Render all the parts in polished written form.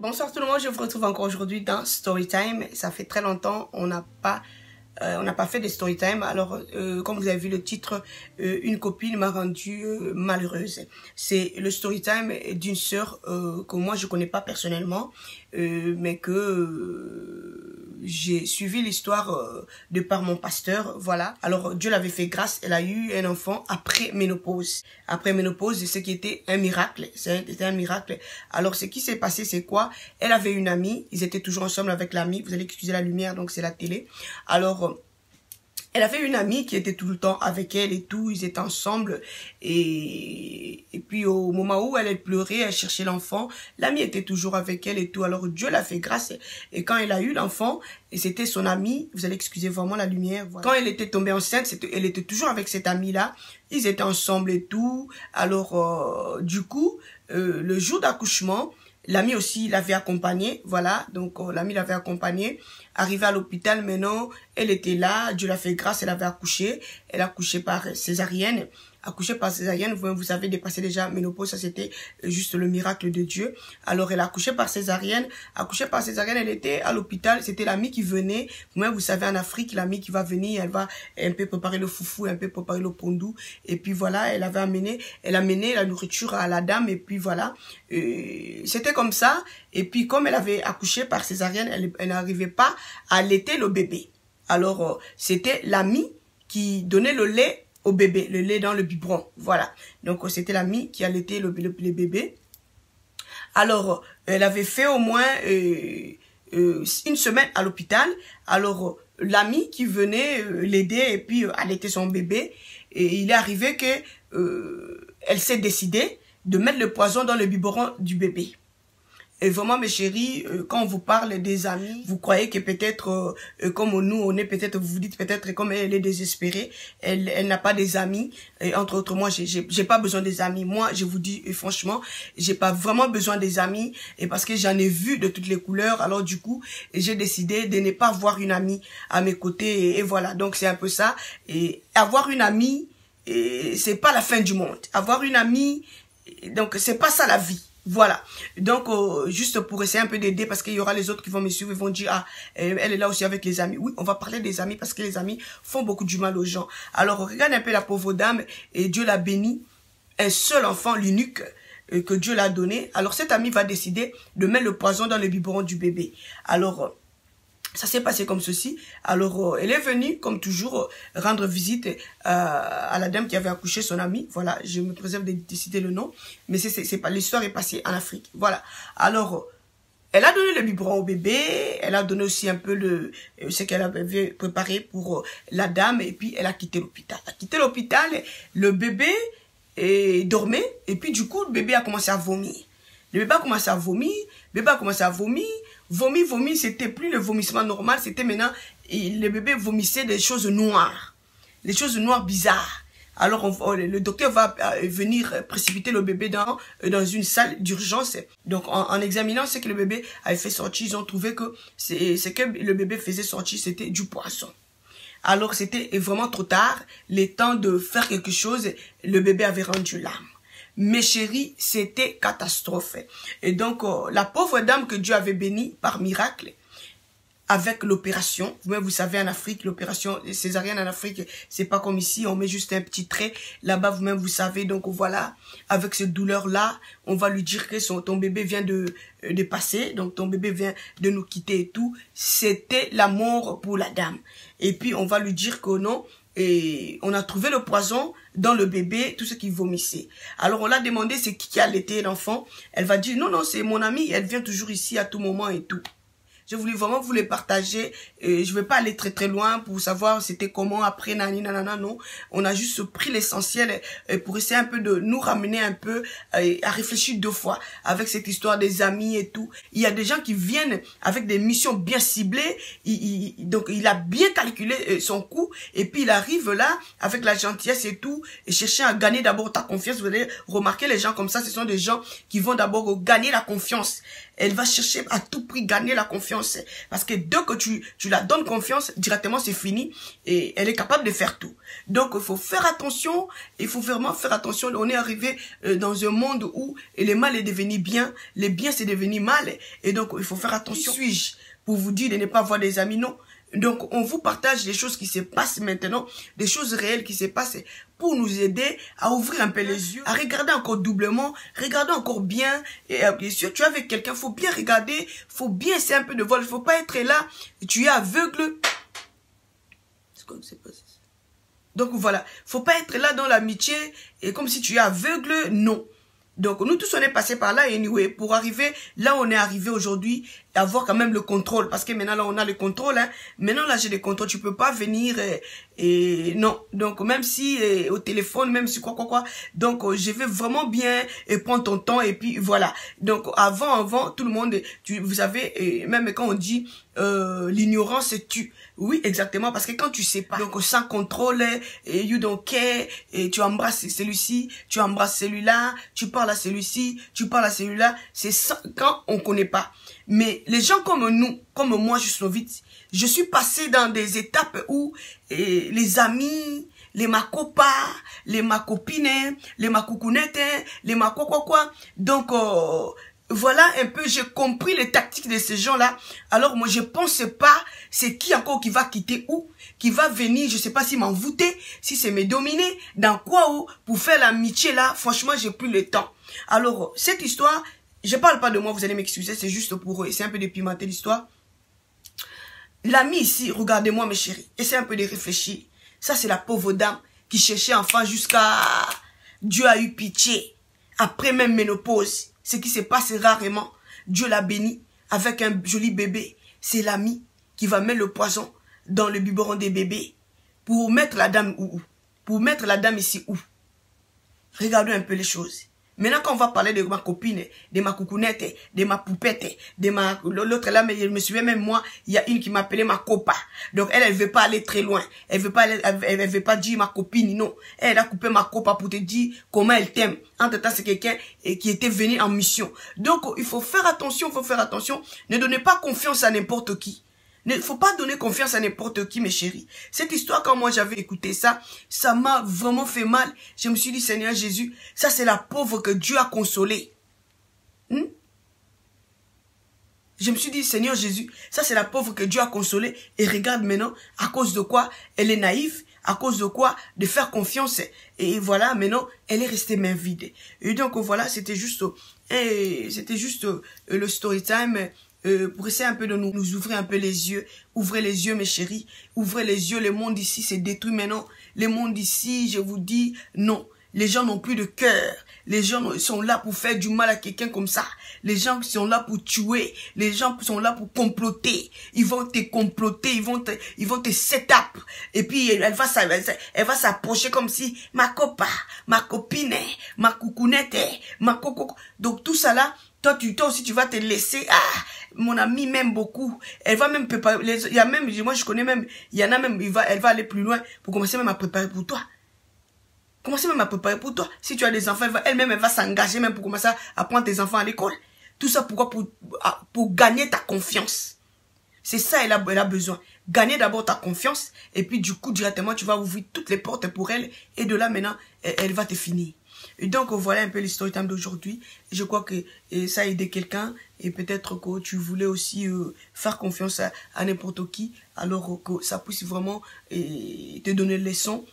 Bonsoir tout le monde, je vous retrouve encore aujourd'hui dans Storytime. Ça fait très longtemps, on n'a pas fait de Storytime. Alors, comme vous avez vu le titre, une copine m'a rendue malheureuse. C'est le Storytime d'une sœur que moi je connais pas personnellement, mais que j'ai suivi l'histoire de par mon pasteur, voilà. Alors, Dieu l'avait fait grâce, elle a eu un enfant après ménopause. Après ménopause, ce qui était un miracle, c'était un miracle. Alors, ce qui s'est passé, c'est quoi? Elle avait une amie, ils étaient toujours ensemble avec l'amie, vous allez excuser la lumière, donc c'est la télé. Alors, elle avait une amie qui était tout le temps avec elle et tout, ils étaient ensemble. Et puis au moment où elle pleurait, elle cherchait l'enfant, l'amie était toujours avec elle et tout. Alors Dieu l'a fait grâce. Et quand elle a eu l'enfant, et c'était son amie, vous allez excuser vraiment la lumière. Voilà. Quand elle était tombée enceinte, elle était toujours avec cette amie-là. Ils étaient ensemble et tout. Alors du coup, le jour d'accouchement, l'ami aussi l'avait accompagné, voilà, donc l'ami l'avait accompagné, arrivé à l'hôpital, maintenant, elle était là, Dieu l'a fait grâce, elle avait accouché, elle a accouché par césarienne, vous savez, dépassé déjà ménopause, ça c'était juste le miracle de Dieu. Alors elle a accouché par césarienne, elle était à l'hôpital, c'était l'ami qui venait, vous savez en Afrique, l'ami qui va venir, elle va un peu préparer le foufou, un peu préparer le pondou, et puis voilà, elle a amené la nourriture à la dame, et puis voilà, c'était comme ça, et puis comme elle avait accouché par césarienne, elle n'arrivait pas à allaiter le bébé. Alors c'était l'ami qui donnait le lait au bébé, le lait dans le biberon, voilà. Donc c'était l'ami qui allaitait le bébé. Alors elle avait fait au moins une semaine à l'hôpital. Alors l'ami qui venait l'aider et puis allaiter son bébé, et il est arrivé que elle s'est décidée de mettre le poison dans le biberon du bébé. Et vraiment, mes chéris, quand on vous parle des amis, vous croyez que peut-être, comme nous, on est peut-être, vous vous dites peut-être comme elle est désespérée, elle n'a pas des amis. Et entre autres, moi, j'ai pas besoin des amis. Moi, je vous dis franchement, j'ai pas vraiment besoin des amis, et parce que j'en ai vu de toutes les couleurs. Alors du coup, j'ai décidé de ne pas avoir une amie à mes côtés. Et voilà, donc c'est un peu ça. Et avoir une amie, c'est pas la fin du monde. Avoir une amie, donc c'est pas ça la vie. Voilà, donc juste pour essayer un peu d'aider, parce qu'il y aura les autres qui vont me suivre, ils vont dire, ah, elle est là aussi avec les amis. Oui, on va parler des amis, parce que les amis font beaucoup du mal aux gens. Alors regarde un peu la pauvre dame, et Dieu l'a bénie, un seul enfant, l'unique que Dieu l'a donné. Alors cet ami va décider de mettre le poison dans le biberon du bébé. Alors ça s'est passé comme ceci. Alors, elle est venue, comme toujours, rendre visite à la dame qui avait accouché son amie. Voilà, je me préserve de citer le nom. Mais c'est pas, l'histoire est passée en Afrique. Voilà. Alors, elle a donné le biberon au bébé. Elle a donné aussi un peu ce qu'elle avait préparé pour la dame. Et puis, elle a quitté l'hôpital. Elle a quitté l'hôpital. Le bébé dormait. Et puis, du coup, le bébé a commencé à vomir. Le bébé a commencé à vomir. Vomir, c'était plus le vomissement normal, c'était maintenant, le bébé vomissait des choses noires. Des choses noires bizarres. Alors, le docteur va venir précipiter le bébé dans une salle d'urgence. Donc, en examinant ce que le bébé avait fait sortir, ils ont trouvé que ce que le bébé faisait sortir, c'était du poisson. Alors, c'était vraiment trop tard. Le temps de faire quelque chose, le bébé avait rendu l'âme. Mes chéris, c'était catastrophe. Et donc, la pauvre dame que Dieu avait bénie par miracle, avec l'opération, vous savez en Afrique, l'opération césarienne en Afrique, c'est pas comme ici, on met juste un petit trait, là-bas vous-même vous savez, donc voilà, avec cette douleur-là, on va lui dire que ton bébé vient de passer, donc ton bébé vient de nous quitter et tout, c'était la mort pour la dame. Et puis on va lui dire que non, et on a trouvé le poison dans le bébé, tout ce qui vomissait. Alors on l'a demandé c'est qui a allaité l'enfant. Elle va dire non, c'est mon amie, elle vient toujours ici à tout moment et tout. Je voulais vraiment vous les partager. Je vais pas aller très très loin pour savoir c'était comment après nani nanana, non. On a juste pris l'essentiel pour essayer un peu de nous ramener un peu à réfléchir deux fois avec cette histoire des amis et tout. Il y a des gens qui viennent avec des missions bien ciblées. Donc il a bien calculé son coût et puis il arrive là avec la gentillesse et tout et chercher à gagner d'abord ta confiance. Vous allez remarquer les gens comme ça, ce sont des gens qui vont d'abord gagner la confiance elle va chercher à tout prix gagner la confiance. Parce que dès que tu la donnes confiance, directement c'est fini. Et elle est capable de faire tout. Donc il faut faire attention, il faut vraiment faire attention. On est arrivé dans un monde où le mal est devenu bien, le bien c'est devenu mal. Et donc il faut faire attention. Qui suis-je pour vous dire de ne pas avoir des amis? Non. Donc, on vous partage des choses qui se passent maintenant, des choses réelles qui se passent pour nous aider à ouvrir un peu les yeux, à regarder encore doublement, regarder encore bien. Et bien sûr, tu es avec quelqu'un, faut bien regarder, faut bien essayer un peu de voir. Il faut pas être là, tu es aveugle. C'est quoi que c'est passé? Donc voilà, faut pas être là dans l'amitié et comme si tu es aveugle, non. Donc, nous tous, on est passé par là, anyway, pour arriver là où on est arrivé aujourd'hui, avoir quand même le contrôle. Parce que maintenant, là, on a le contrôle. Hein. Maintenant, là, j'ai le contrôle. Tu peux pas venir et non. Donc, même si au téléphone, même si quoi. Donc, je vais vraiment bien prendre ton temps et puis voilà. Donc, avant, tout le monde, vous savez, même quand on dit l'ignorance tue. Oui, exactement, parce que quand tu sais pas, donc sans contrôle, you don't care, et tu embrasses celui-ci, tu embrasses celui-là, tu parles à celui-ci, tu parles à celui-là, c'est ça quand on connaît pas. Mais les gens comme nous, comme moi, je suis passé dans des étapes où les amis, les ma copa, les ma copine, les ma coucounette, les ma quoi. Donc, voilà un peu, j'ai compris les tactiques de ces gens-là. Alors moi, je pense pas, c'est qui encore qui va quitter où, qui va venir, je sais pas si m'envoûter, si c'est me dominer, dans quoi où, pour faire l'amitié là, franchement, j'ai plus le temps. Alors, cette histoire, je parle pas de moi, vous allez m'excuser, c'est juste pour essayer un peu de pimenter l'histoire. L'ami ici, regardez-moi mes chéris, essayez un peu de réfléchir. Ça, c'est la pauvre dame qui cherchait enfant jusqu'à... Dieu a eu pitié. Après même ménopause. Ce qui se passe rarement. Dieu l'a béni avec un joli bébé. C'est l'ami qui va mettre le poison dans le biberon des bébés. Pour mettre la dame où? Pour mettre la dame ici où? Regardons un peu les choses. Maintenant, quand on va parler de ma copine, de ma coucounette, de ma poupette, de ma... L'autre là, mais je me souviens même moi, il y a une qui m'appelait ma copa. Donc, elle veut pas aller très loin. Elle veut pas dire ma copine, non. Elle a coupé ma copa pour te dire comment elle t'aime. Entre-temps, c'est quelqu'un qui était venu en mission. Donc, il faut faire attention, Ne donnez pas confiance à n'importe qui. Il ne faut pas donner confiance à n'importe qui, mes chéris. Cette histoire, quand moi j'avais écouté ça, ça m'a vraiment fait mal. Je me suis dit, Seigneur Jésus, ça c'est la pauvre que Dieu a consolée. Je me suis dit, Seigneur Jésus, ça c'est la pauvre que Dieu a consolée. Et regarde maintenant, à cause de quoi elle est naïve, à cause de quoi de faire confiance. Et voilà, maintenant, elle est restée main vide. Et donc voilà, c'était juste le story time. Pour essayer un peu de nous ouvrir un peu les yeux. Ouvrez les yeux, mes chéris. Ouvrez les yeux. Le monde ici s'est détruit maintenant. Le monde ici, je vous dis, non. Les gens n'ont plus de cœur. Les gens sont là pour faire du mal à quelqu'un comme ça. Les gens sont là pour tuer. Les gens sont là pour comploter. Ils vont te comploter. Ils vont te set up. Et puis, elle va s'approcher comme si ma copa, ma copine, ma coucounette, ma coco. Donc, tout ça là, toi aussi, tu vas te laisser. Ah, mon ami m'aime beaucoup. Elle va même préparer. Il y a même, moi je connais même, il y en a même, elle va aller plus loin pour commencer même à préparer pour toi. Commencer même à préparer pour toi. Si tu as des enfants, elle-même, elle va s'engager même pour commencer à prendre tes enfants à l'école. Tout ça pourquoi? Pour gagner ta confiance. C'est ça, elle a besoin. Gagner d'abord ta confiance. Et puis du coup, directement, tu vas ouvrir toutes les portes pour elle. Et de là, maintenant, elle va te finir. Et donc, voilà un peu l'histoire time d'aujourd'hui. Je crois que ça a aidé quelqu'un. Et peut-être que tu voulais aussi faire confiance à n'importe qui. Alors que ça puisse vraiment te donner une leçon.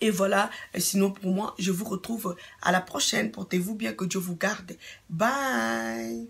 Et voilà, sinon pour moi, je vous retrouve à la prochaine. Portez-vous bien, que Dieu vous garde. Bye!